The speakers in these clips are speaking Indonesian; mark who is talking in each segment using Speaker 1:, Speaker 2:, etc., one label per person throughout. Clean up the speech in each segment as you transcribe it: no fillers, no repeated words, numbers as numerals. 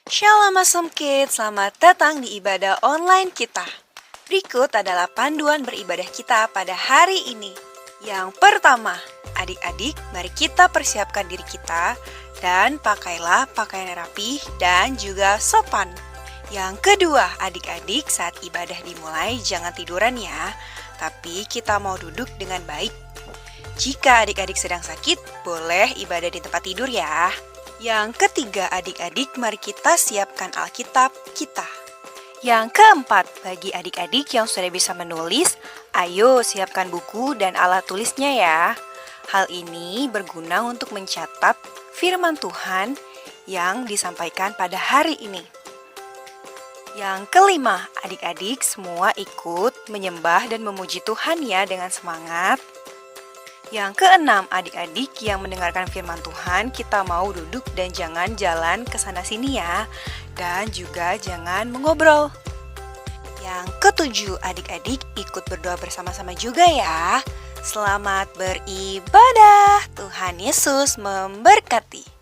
Speaker 1: Shalom Awesome Kids, selamat datang di ibadah online kita. Berikut adalah panduan beribadah kita pada hari ini. Yang pertama, adik-adik, mari kita persiapkan diri kita dan pakailah pakaian rapi dan juga sopan. Yang kedua, adik-adik, saat ibadah dimulai jangan tiduran ya, tapi kita mau duduk dengan baik. Jika adik-adik sedang sakit, boleh ibadah di tempat tidur ya. Yang ketiga, adik-adik, mari kita siapkan Alkitab kita. Yang keempat, bagi adik-adik yang sudah bisa menulis, ayo siapkan buku dan alat tulisnya ya. Hal ini berguna untuk mencatat firman Tuhan yang disampaikan pada hari ini. Yang kelima, adik-adik semua ikut menyembah dan memuji Tuhan ya dengan semangat. Yang keenam, adik-adik yang mendengarkan firman Tuhan, kita mau duduk dan jangan jalan ke sana-sini ya. Dan juga jangan mengobrol. Yang ketujuh, adik-adik ikut berdoa bersama-sama juga ya. Selamat beribadah. Tuhan Yesus memberkati.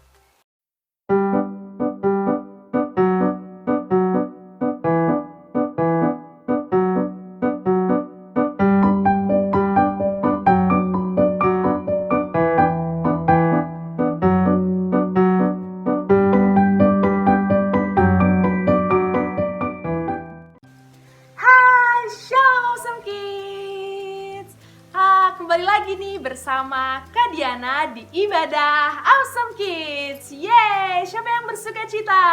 Speaker 2: Kembali lagi nih bersama Kak Diana di ibadah Awesome Kids. Yeay, siapa yang bersuka cita?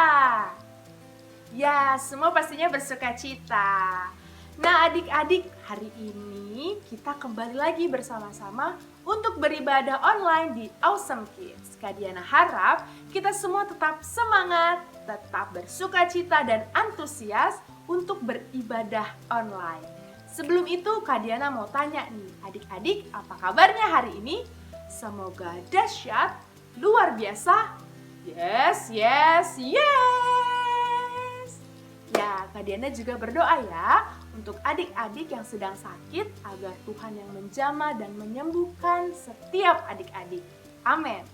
Speaker 2: Ya, semua pastinya bersuka cita. Nah adik-adik, hari ini kita kembali lagi bersama-sama untuk beribadah online di Awesome Kids. Kak Diana harap kita semua tetap semangat, tetap bersuka cita dan antusias untuk beribadah online. Sebelum itu Kak Diana mau tanya nih, adik-adik apa kabarnya hari ini? Semoga dahsyat, luar biasa. Yes. Ya, Kak Diana juga berdoa ya untuk adik-adik yang sedang sakit agar Tuhan yang menjamah dan menyembuhkan setiap adik-adik. Amin.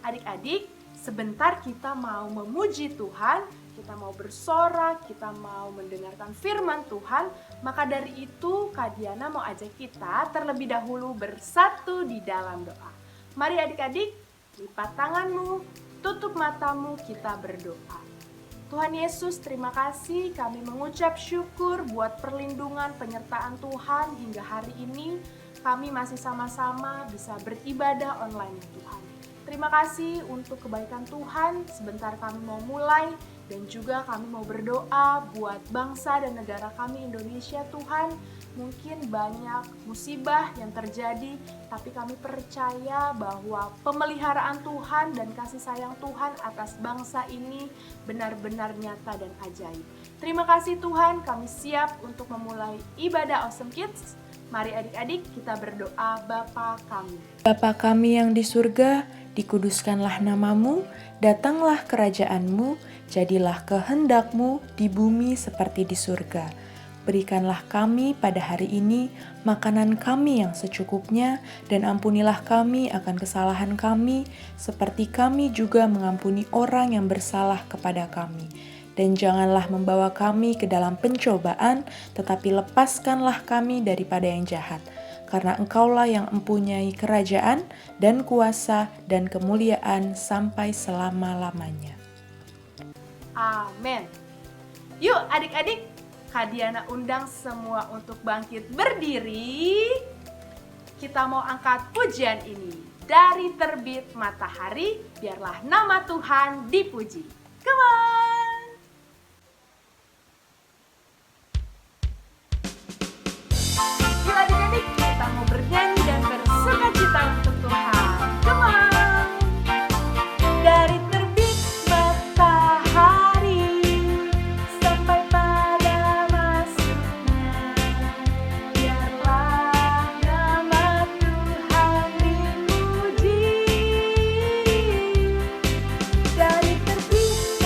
Speaker 2: Adik-adik, sebentar kita mau memuji Tuhan, kita mau bersorak, kita mau mendengarkan firman Tuhan. Maka dari itu Kak Diana mau ajak kita terlebih dahulu bersatu di dalam doa. Mari adik-adik, lipat tanganmu, tutup matamu, kita berdoa. Tuhan Yesus, terima kasih, kami mengucap syukur buat perlindungan penyertaan Tuhan hingga hari ini. Kami masih sama-sama bisa beribadah online ya Tuhan. Terima kasih untuk kebaikan Tuhan, sebentar kami mau mulai. Dan juga kami mau berdoa buat bangsa dan negara kami Indonesia Tuhan. Mungkin banyak musibah yang terjadi, tapi kami percaya bahwa pemeliharaan Tuhan dan kasih sayang Tuhan atas bangsa ini benar-benar nyata dan ajaib. Terima kasih Tuhan, kami siap untuk memulai ibadah Awesome Kids. Mari adik-adik kita berdoa. Bapa kami.
Speaker 3: Bapa kami yang di surga, dikuduskanlah namamu, datanglah kerajaanmu, jadilah kehendak-Mu di bumi seperti di surga. Berikanlah kami pada hari ini makanan kami yang secukupnya, dan ampunilah kami akan kesalahan kami, seperti kami juga mengampuni orang yang bersalah kepada kami. Dan janganlah membawa kami ke dalam pencobaan, tetapi lepaskanlah kami daripada yang jahat. Karena Engkaulah yang mempunyai kerajaan dan kuasa dan kemuliaan sampai selama-lamanya.
Speaker 2: Amin. Yuk adik-adik, Kak Diana undang semua untuk bangkit berdiri. Kita mau angkat pujian ini. Dari terbit matahari, biarlah nama Tuhan dipuji. Come on! Yuk adik-adik, kita mau bernyanyi dan bersuka cita untuk Tuhan. Come on! Dari terbit matahari sampai pada masuknya, biarlah nama Tuhan dipuji. Dari terbit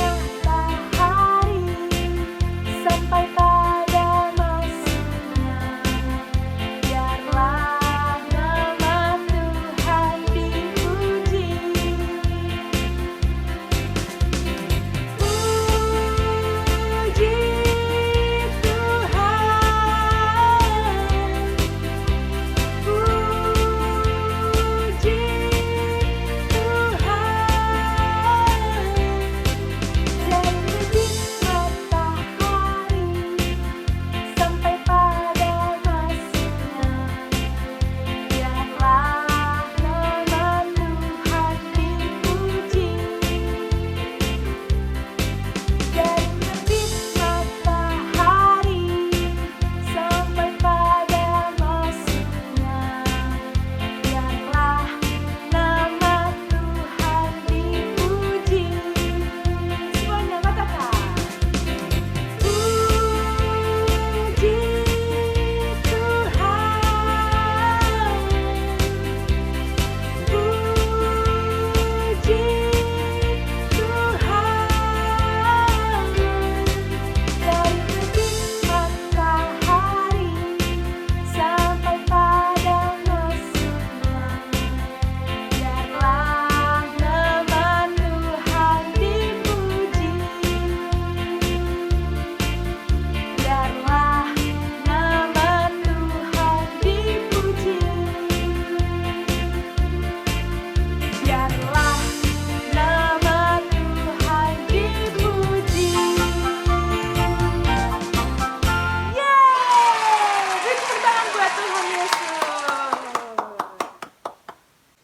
Speaker 2: Tepuk tangan buat Tuhan Yesus.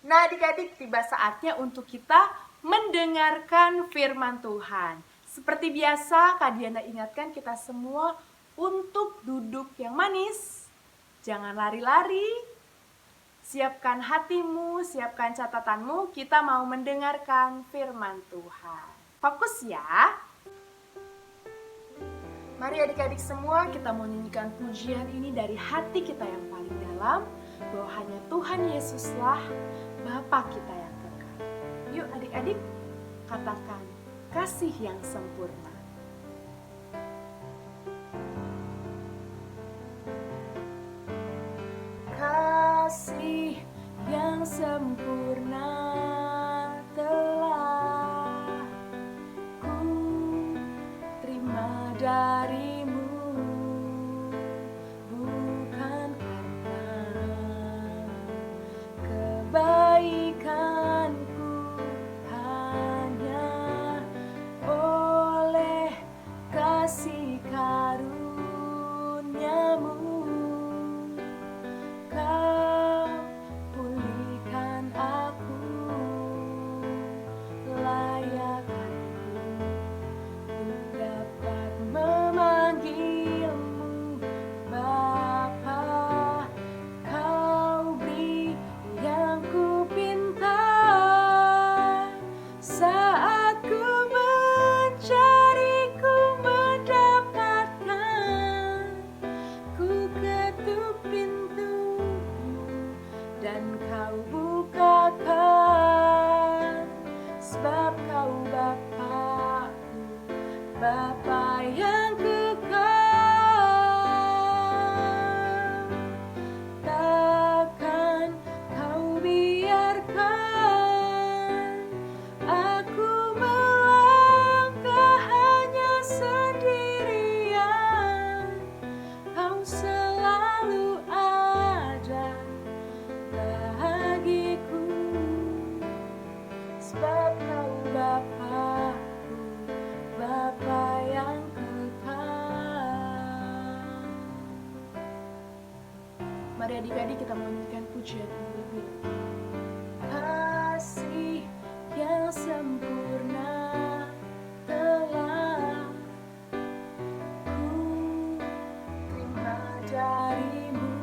Speaker 2: Nah adik-adik, tiba saatnya untuk kita mendengarkan firman Tuhan. Seperti biasa, Kak Diana ingatkan kita semua untuk duduk yang manis. Jangan lari-lari. Siapkan hatimu, siapkan catatanmu, kita mau mendengarkan firman Tuhan. Fokus ya. Mari adik-adik semua kita mau nyanyikan pujian ini dari hati kita yang paling dalam, bahwa hanya Tuhan Yesuslah Bapa kita yang kekal. Yuk adik-adik katakan kasih yang sempurna. Kasih yang sempurna telah ku terima darimu, bukan karena kebaikanku, hanya oleh kasih karuniamu kau pulihkan aku, layak dapat memanggilmu Bapa. Kau beri yang ku pinta saat ku mencari, ku mendapatkan. Ku ketuk pintumu dan kau bukakan, sebab kau Bapa-Ku, Bapa yang kekal. Takkan kau biarkan aku melangkah hanya sendirian. Kau selalu ada bagiku, sebab kau Bapa-Ku, Bapa yang kekal. Mari adik-adik kita menyanyikan pujian ini lebih. Kasih yang sempurna telah ku terima darimu,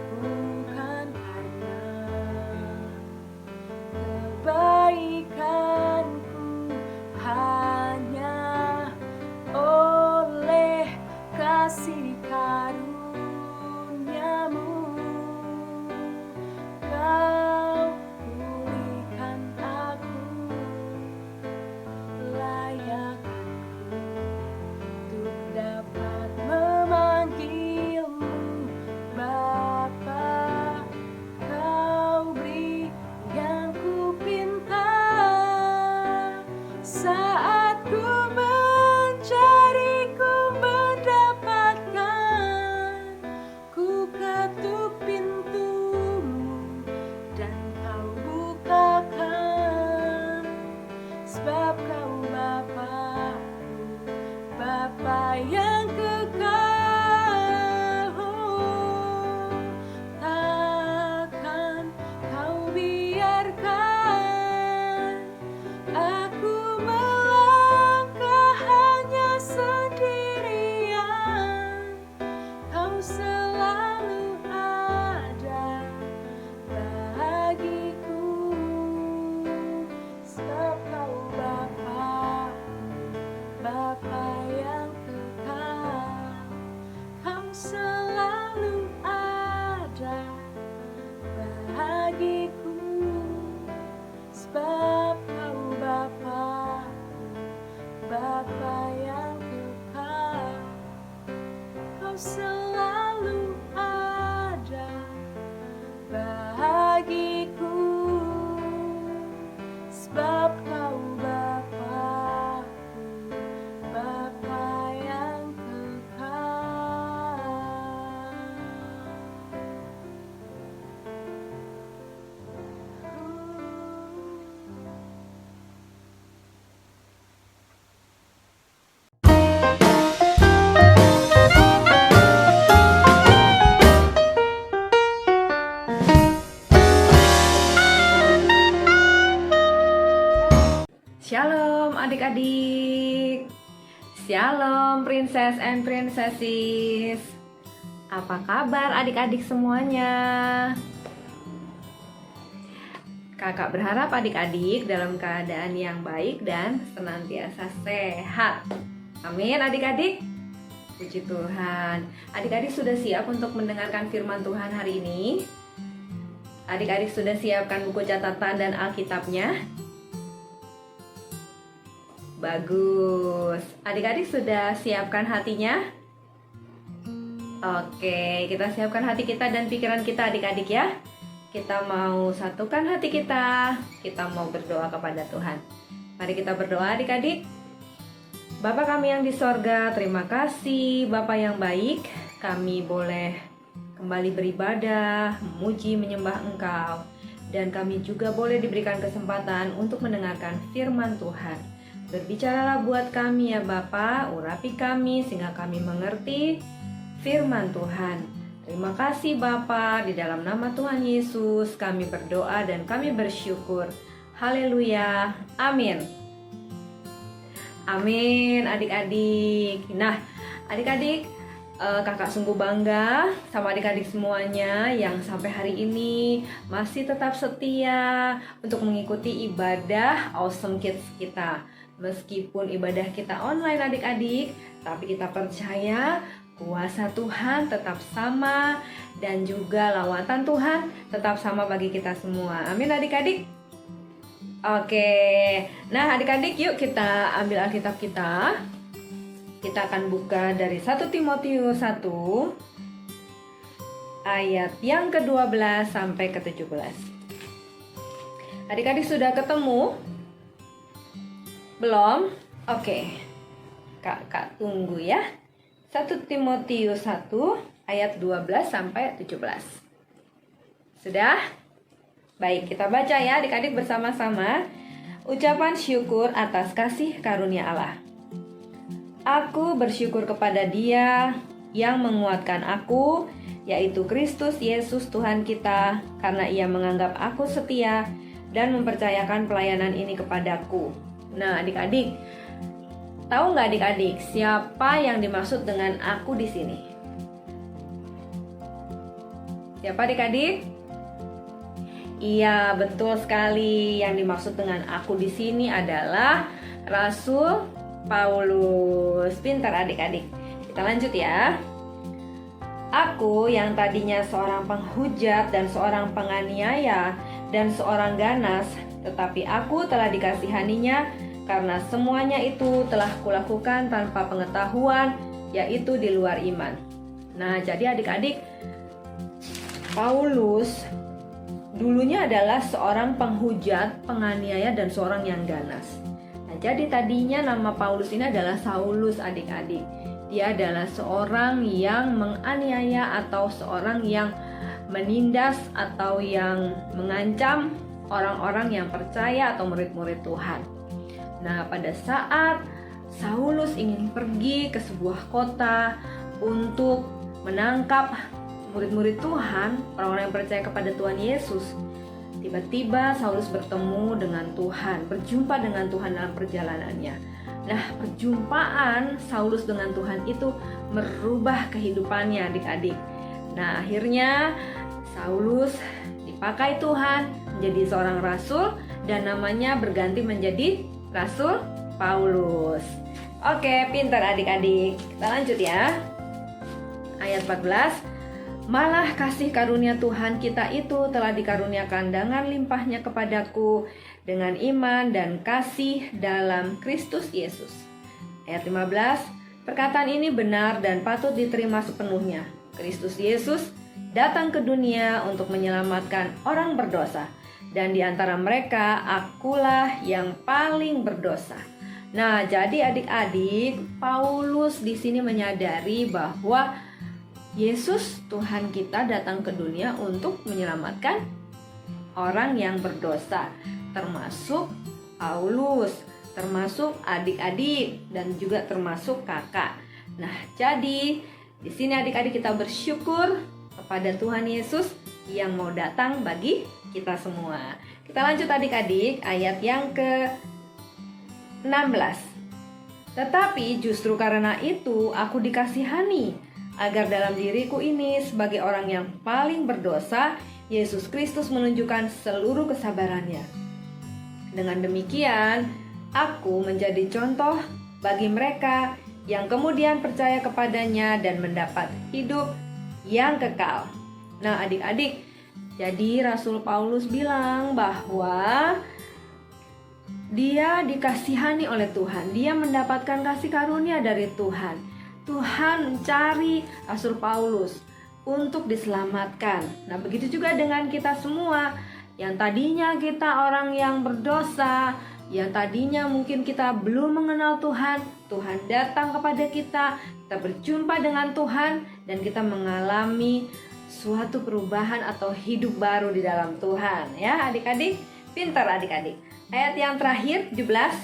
Speaker 2: bukan karena kebaikanku, hanya oleh kasih karuniamu kau pulihkan aku, layak untuk dapat memanggilmu Bapa. Kau beri yang ku pinta saat ku mencari, ku mendapatkan. Ku ketuk pintumu dan kau bukakan, sebab kau Bapa-Ku, Bapa yang kekal. Takkan kau biarkan aku melangkah hanya sendirian. Kau selalu ada bagiku, sebab kau Bapa-Ku, Bapa yang kekal. Kau selalu ada bagiku, sebab kau Bapa-Ku, Bapa yang kekal. Kau selalu ada bagiku, sebab kau Bapa-Ku, Bapa yang kekal.
Speaker 4: Shalom Princess and Princesses. Apa kabar adik-adik semuanya? Kakak berharap adik-adik dalam keadaan yang baik dan senantiasa sehat. Amin adik-adik. Puji Tuhan. Adik-adik sudah siap untuk mendengarkan firman Tuhan hari ini? Adik-adik sudah siapkan buku catatan dan Alkitabnya? Bagus. Adik-adik sudah siapkan hatinya? Oke, kita siapkan hati kita dan pikiran kita adik-adik ya. Kita mau satukan hati kita. Kita mau berdoa kepada Tuhan. Mari kita berdoa adik-adik. Bapa kami yang di sorga, terima kasih Bapa yang baik. Kami boleh kembali beribadah, memuji, menyembah Engkau. Dan kami juga boleh diberikan kesempatan untuk mendengarkan firman Tuhan. Berbicaralah buat kami ya Bapa, urapi kami sehingga kami mengerti firman Tuhan. Terima kasih Bapa, di dalam nama Tuhan Yesus kami berdoa dan kami bersyukur. Haleluya, amin. Amin adik-adik. Nah adik-adik, kakak sungguh bangga sama adik-adik semuanya yang sampai hari ini masih tetap setia untuk mengikuti ibadah Awesome Kids kita. Meskipun ibadah kita online adik-adik, tapi kita percaya kuasa Tuhan tetap sama dan juga lawatan Tuhan tetap sama bagi kita semua. Amin adik-adik. Oke, nah adik-adik yuk kita ambil Alkitab kita. Kita akan buka dari 1 Timotius 1 ayat yang ke-12 sampai ke-17. Adik-adik sudah ketemu? Belum? Oke. Kakak tunggu ya. 1 Timotius 1 ayat 12 sampai 17. Sudah? Baik, kita baca ya adik-adik bersama-sama. Ucapan syukur atas kasih karunia Allah. Aku bersyukur kepada Dia yang menguatkan aku, yaitu Kristus Yesus Tuhan kita, karena Ia menganggap aku setia dan mempercayakan pelayanan ini kepadaku. Nah adik-adik, tahu nggak adik-adik siapa yang dimaksud dengan aku di sini? Siapa adik-adik? Iya, betul sekali. Yang dimaksud dengan aku di sini adalah Rasul Paulus. Pintar adik-adik. Kita lanjut ya. Aku yang tadinya seorang penghujat dan seorang penganiaya dan seorang ganas, tetapi aku telah dikasihaninya karena semuanya itu telah kulakukan tanpa pengetahuan, yaitu di luar iman. Nah, jadi adik-adik, Paulus dulunya adalah seorang penghujat, penganiaya, dan seorang yang ganas. Nah, jadi tadinya nama Paulus ini adalah Saulus adik-adik. Dia adalah seorang yang menganiaya atau seorang yang menindas atau yang mengancam orang-orang yang percaya atau murid-murid Tuhan. Nah, pada saat Saulus ingin pergi ke sebuah kota untuk menangkap murid-murid Tuhan, orang-orang yang percaya kepada Tuhan Yesus, tiba-tiba Saulus bertemu dengan Tuhan, berjumpa dengan Tuhan dalam perjalanannya. Nah, perjumpaan Saulus dengan Tuhan itu merubah kehidupannya adik-adik. Nah, akhirnya Saulus dipakai Tuhan menjadi seorang rasul dan namanya berganti menjadi Rasul Paulus. Oke, pintar adik-adik. Kita lanjut ya. Ayat 14. Malah kasih karunia Tuhan kita itu telah dikaruniakan dengan limpahnya kepadaku dengan iman dan kasih dalam Kristus Yesus. Ayat 15. Perkataan ini benar dan patut diterima sepenuhnya. Kristus Yesus datang ke dunia untuk menyelamatkan orang berdosa. Dan di antara mereka, akulah yang paling berdosa. Nah, jadi adik-adik, Paulus di sini menyadari bahwa Yesus Tuhan kita datang ke dunia untuk menyelamatkan orang yang berdosa, termasuk Paulus, termasuk adik-adik, dan juga termasuk kakak. Nah, jadi di sini adik-adik kita bersyukur kepada Tuhan Yesus yang mau datang bagi kita semua. Kita lanjut adik-adik ayat yang ke-16. Tetapi justru karena itu aku dikasihani, agar dalam diriku ini sebagai orang yang paling berdosa, Yesus Kristus menunjukkan seluruh kesabarannya. Dengan demikian, aku menjadi contoh bagi mereka yang kemudian percaya kepadanya dan mendapat hidup yang kekal. Nah, adik-adik, jadi Rasul Paulus bilang bahwa dia dikasihani oleh Tuhan. Dia mendapatkan kasih karunia dari Tuhan. Tuhan mencari Rasul Paulus untuk diselamatkan. Nah, begitu juga dengan kita semua. Yang tadinya kita orang yang berdosa, yang tadinya mungkin kita belum mengenal Tuhan, Tuhan datang kepada kita berjumpa dengan Tuhan, dan kita mengalami suatu perubahan atau hidup baru di dalam Tuhan. Ya, adik-adik, pintar adik-adik. Ayat yang terakhir, 17.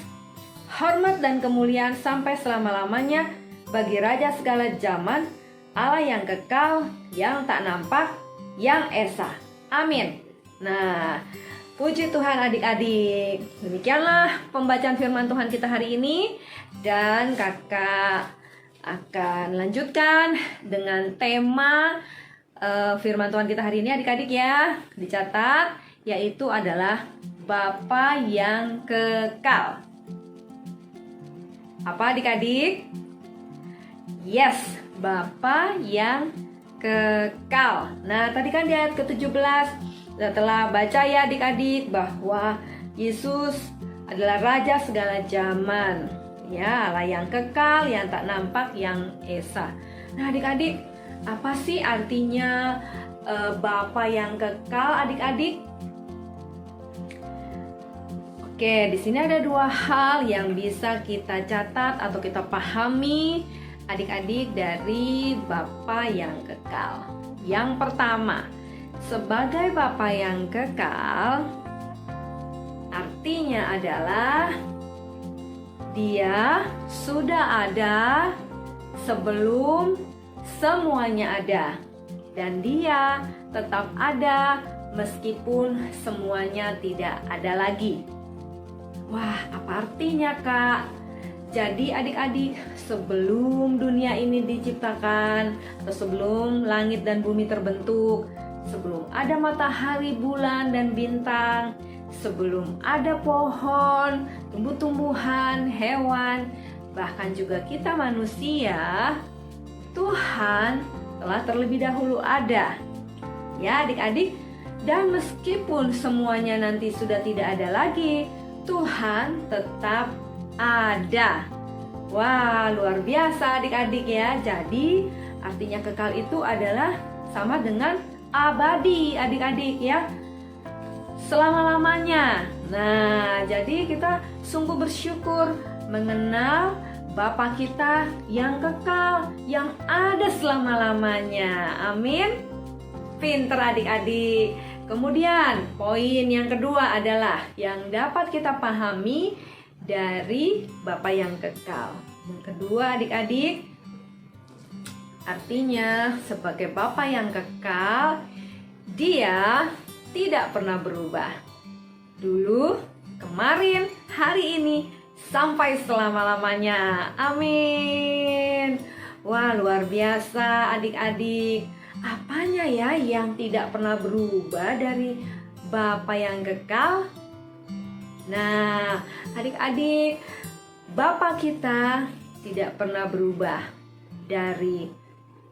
Speaker 4: Hormat dan kemuliaan sampai selama-lamanya bagi Raja segala zaman, Allah yang kekal, yang tak nampak, yang esa. Amin. Nah, puji Tuhan adik-adik. Demikianlah pembacaan firman Tuhan kita hari ini. Dan kakak akan lanjutkan dengan tema firman Tuhan kita hari ini, adik-adik ya. Dicatat, yaitu adalah Bapa yang kekal. Apa adik-adik? Yes, Bapa yang kekal. Nah, tadi kan di ayat ke-17 telah baca ya adik-adik bahwa Yesus adalah Raja segala zaman. Ya, Allah yang kekal, yang tak nampak, yang esa. Nah, adik-adik, apa sih artinya Bapa yang kekal, adik-adik? Oke, di sini ada dua hal yang bisa kita catat atau kita pahami adik-adik dari Bapa yang kekal. Yang pertama, sebagai Bapa yang kekal, artinya adalah Dia sudah ada sebelum semuanya ada, dan Dia tetap ada meskipun semuanya tidak ada lagi. Wah, apa artinya, Kak? Jadi adik-adik, sebelum dunia ini diciptakan, atau sebelum langit dan bumi terbentuk, sebelum ada matahari, bulan, dan bintang, sebelum ada pohon, tumbuh-tumbuhan, hewan, bahkan juga kita manusia, Tuhan telah terlebih dahulu ada. Ya adik-adik, dan meskipun semuanya nanti sudah tidak ada lagi, Tuhan tetap ada. Wah, luar biasa adik-adik ya. Jadi artinya kekal itu adalah sama dengan abadi adik-adik ya, selama-lamanya. Nah, jadi kita sungguh bersyukur mengenal Bapa kita yang kekal, yang ada selama-lamanya. Amin. Pinter adik-adik. Kemudian poin yang kedua adalah yang dapat kita pahami dari Bapa yang kekal. Yang kedua adik-adik, artinya sebagai Bapa yang kekal, Dia tidak pernah berubah. Dulu, kemarin, hari ini, sampai selama-lamanya. Amin. Wah, luar biasa adik-adik. Apanya ya yang tidak pernah berubah dari Bapa yang kekal? Nah, adik-adik, Bapa kita tidak pernah berubah dari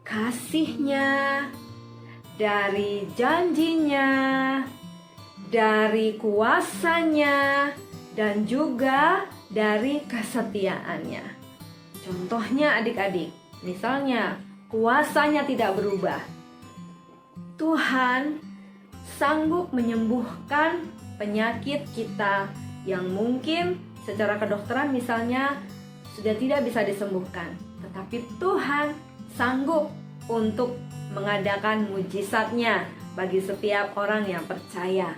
Speaker 4: kasih-Nya, dari janjinya, dari kuasa-Nya, dan juga dari kesetiaannya. Contohnya adik-adik, misalnya kuasa-Nya tidak berubah. Tuhan sanggup menyembuhkan penyakit kita yang mungkin secara kedokteran misalnya sudah tidak bisa disembuhkan. Tetapi Tuhan sanggup untuk mengadakan mujizat-Nya bagi setiap orang yang percaya.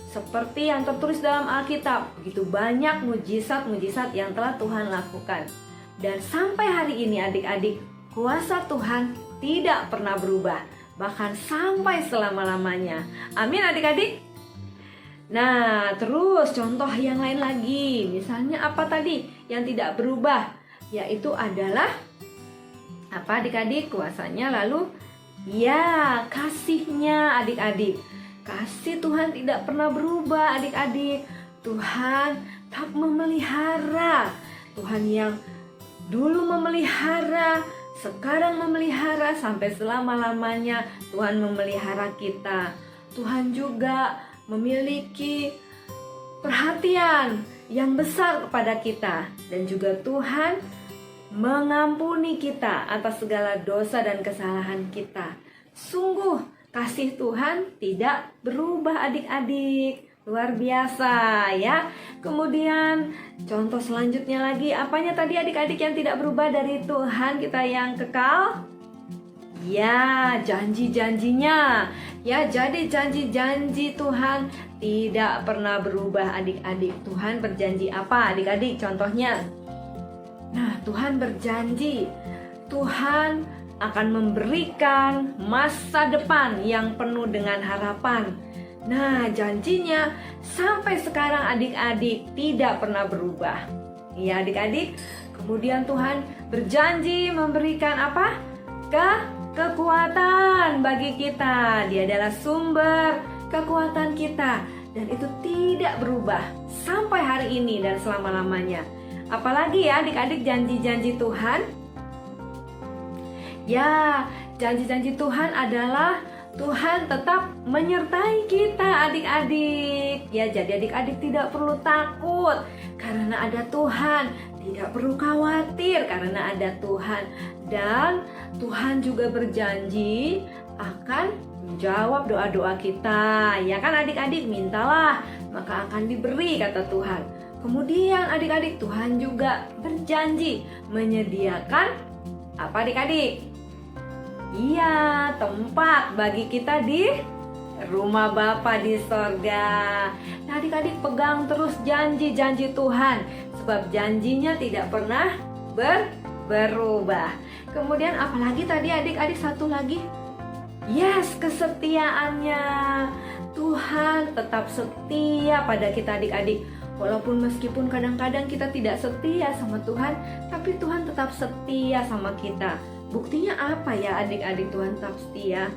Speaker 4: Seperti yang tertulis dalam Alkitab, begitu banyak mujizat-mujizat yang telah Tuhan lakukan. Dan sampai hari ini adik-adik, kuasa Tuhan tidak pernah berubah, bahkan sampai selama-lamanya. Amin adik-adik. Nah, terus contoh yang lain lagi. Misalnya apa tadi yang tidak berubah yaitu adalah apa adik-adik? Kuasanya lalu ya kasihnya adik-adik. Kasih Tuhan tidak pernah berubah adik-adik. Tuhan tetap memelihara. Tuhan yang dulu memelihara, sekarang memelihara, sampai selama-lamanya Tuhan memelihara kita. Tuhan juga memiliki perhatian yang besar kepada kita. Dan juga Tuhan mengampuni kita atas segala dosa dan kesalahan kita. Sungguh kasih Tuhan tidak berubah adik-adik. Luar biasa ya. Kemudian contoh selanjutnya lagi, apanya tadi adik-adik yang tidak berubah dari Tuhan kita yang kekal? Ya, janji-janjinya. Ya, jadi janji-janji Tuhan tidak pernah berubah adik-adik. Tuhan berjanji apa adik-adik? Contohnya. Nah, Tuhan berjanji Tuhan akan memberikan masa depan yang penuh dengan harapan. Nah, janjinya sampai sekarang adik-adik tidak pernah berubah. Ya adik-adik, kemudian Tuhan berjanji memberikan apa? Kekuatan bagi kita. Dia adalah sumber kekuatan kita. Dan itu tidak berubah sampai hari ini dan selama-lamanya. Apalagi ya adik-adik janji-janji Tuhan? Ya, janji-janji Tuhan adalah Tuhan tetap menyertai kita adik-adik. Ya, jadi adik-adik tidak perlu takut karena ada Tuhan. Tidak perlu khawatir karena ada Tuhan. Dan Tuhan juga berjanji akan menjawab doa-doa kita. Ya kan adik-adik, mintalah maka akan diberi kata Tuhan. Kemudian adik-adik, Tuhan juga berjanji menyediakan apa adik-adik? Iya, tempat bagi kita di rumah Bapa di sorga. Nah adik-adik, pegang terus janji-janji Tuhan, sebab janjinya tidak pernah berubah. Kemudian apalagi tadi adik-adik, satu lagi? Yes, kesetiaannya. Tuhan tetap setia pada kita adik-adik. Walaupun meskipun kadang-kadang kita tidak setia sama Tuhan, tapi Tuhan tetap setia sama kita. Buktinya apa ya adik-adik? Tuhan tetap setia.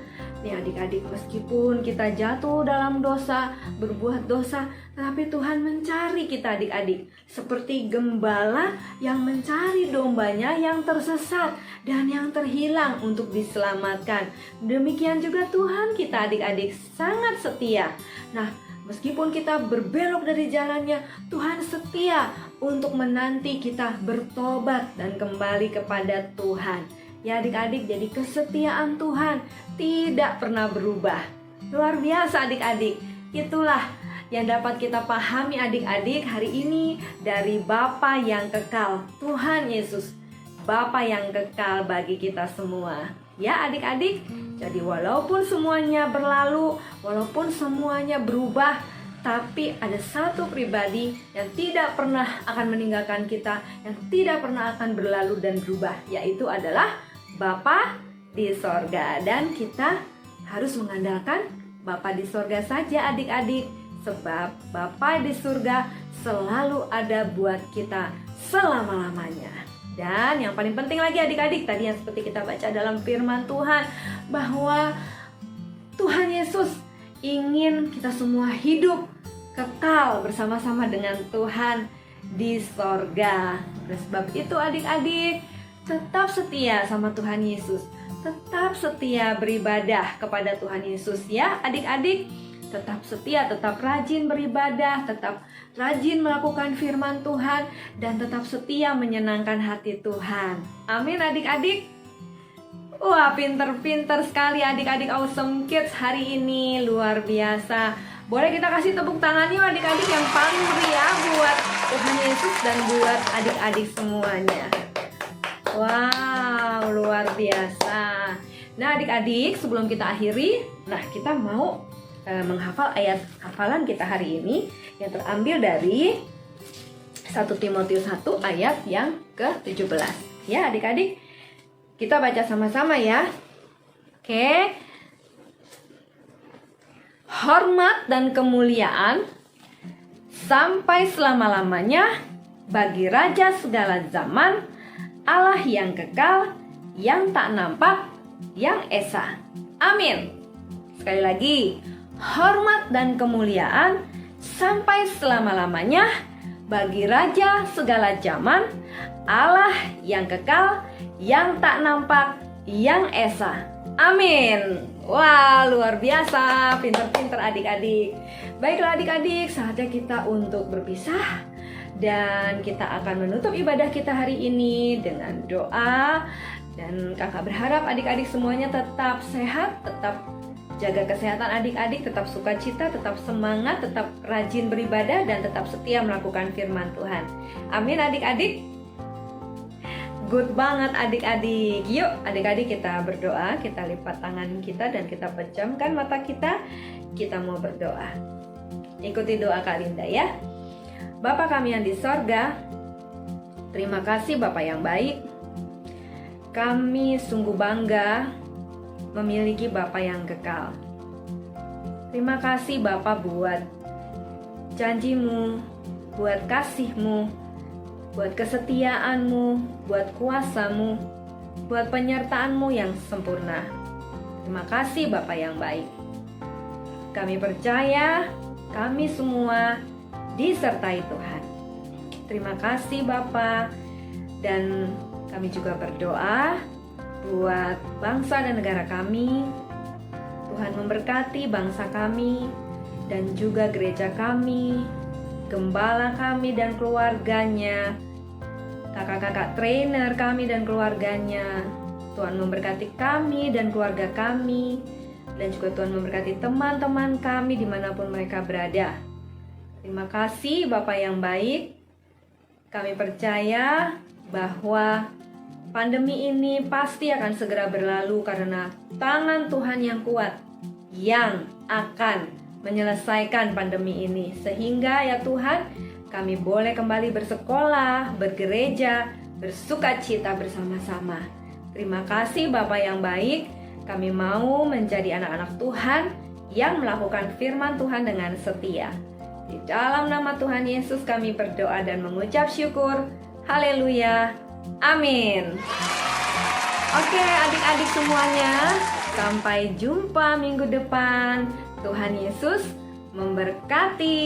Speaker 4: Nih adik-adik, meskipun kita jatuh dalam dosa, berbuat dosa, tapi Tuhan mencari kita adik-adik. Seperti gembala yang mencari dombanya yang tersesat dan yang terhilang untuk diselamatkan. Demikian juga Tuhan kita adik-adik sangat setia. Nah, meskipun kita berbelok dari jalannya, Tuhan setia untuk menanti kita bertobat dan kembali kepada Tuhan. Ya adik-adik, jadi kesetiaan Tuhan tidak pernah berubah. Luar biasa adik-adik. Itulah yang dapat kita pahami adik-adik hari ini dari Bapa yang kekal, Tuhan Yesus. Bapa yang kekal bagi kita semua. Ya adik-adik, jadi walaupun semuanya berlalu, walaupun semuanya berubah, tapi ada satu pribadi yang tidak pernah akan meninggalkan kita, yang tidak pernah akan berlalu dan berubah, yaitu adalah Bapa di sorga. Dan kita harus mengandalkan Bapa di sorga saja adik-adik, sebab Bapa di surga selalu ada buat kita selama-lamanya. Dan yang paling penting lagi adik-adik, tadi yang seperti kita baca dalam firman Tuhan, bahwa Tuhan Yesus ingin kita semua hidup kekal bersama-sama dengan Tuhan di sorga. Oleh sebab itu adik-adik, tetap setia sama Tuhan Yesus. Tetap setia beribadah kepada Tuhan Yesus ya adik-adik. Tetap setia, tetap rajin beribadah, tetap rajin melakukan firman Tuhan, dan tetap setia menyenangkan hati Tuhan. Amin adik-adik. Wah, pinter-pinter sekali adik-adik Awesome Kids hari ini. Luar biasa. Boleh kita kasih tepuk tangan yuk adik-adik yang paling meriah buat Tuhan Yesus dan buat adik-adik semuanya. Wow, luar biasa. Nah adik-adik, sebelum kita akhiri, nah kita mau menghafal ayat hafalan kita hari ini yang terambil dari 1 Timotius 1 ayat yang ke-17. Ya adik-adik, kita baca sama-sama ya. Oke. Hormat dan kemuliaan sampai selama-lamanya bagi Raja segala zaman, Allah yang kekal, yang tak nampak, yang esa. Amin. Sekali lagi, hormat dan kemuliaan sampai selama-lamanya bagi Raja segala zaman, Allah yang kekal, yang tak nampak, yang esa. Amin. Wah, luar biasa, pinter-pinter adik-adik. Baiklah adik-adik, saatnya kita untuk berpisah. Dan kita akan menutup ibadah kita hari ini dengan doa. Dan kakak berharap adik-adik semuanya tetap sehat, tetap jaga kesehatan adik-adik, tetap sukacita, tetap semangat, tetap rajin beribadah, dan tetap setia melakukan firman Tuhan. Amin adik-adik. Good banget adik-adik. Yuk adik-adik kita berdoa, kita lipat tangan kita dan kita pejamkan mata kita. Kita mau berdoa. Ikuti doa Kak Linda ya. Bapa kami yang di sorga, terima kasih Bapa yang baik. Kami sungguh bangga memiliki Bapa yang kekal. Terima kasih Bapa buat janjimu, buat kasihmu, buat kesetiaanmu, buat kuasamu, buat penyertaanmu yang sempurna. Terima kasih Bapa yang baik. Kami percaya kami semua disertai Tuhan. Terima kasih Bapa. Dan kami juga berdoa buat bangsa dan negara kami. Tuhan memberkati bangsa kami dan juga gereja kami, gembala kami dan keluarganya, kakak-kakak trainer kami dan keluarganya. Tuhan memberkati kami dan keluarga kami, dan juga Tuhan memberkati teman-teman kami dimanapun mereka berada. Terima kasih Bapa yang baik. Kami percaya bahwa pandemi ini pasti akan segera berlalu karena tangan Tuhan yang kuat yang akan menyelesaikan pandemi ini. Sehingga ya Tuhan, kami boleh kembali bersekolah, bergereja, bersukacita bersama-sama. Terima kasih Bapa yang baik. Kami mau menjadi anak-anak Tuhan yang melakukan firman Tuhan dengan setia. Di dalam nama Tuhan Yesus kami berdoa dan mengucap syukur. Haleluya. Amin. Oke adik-adik semuanya, sampai jumpa minggu depan. Tuhan Yesus memberkati.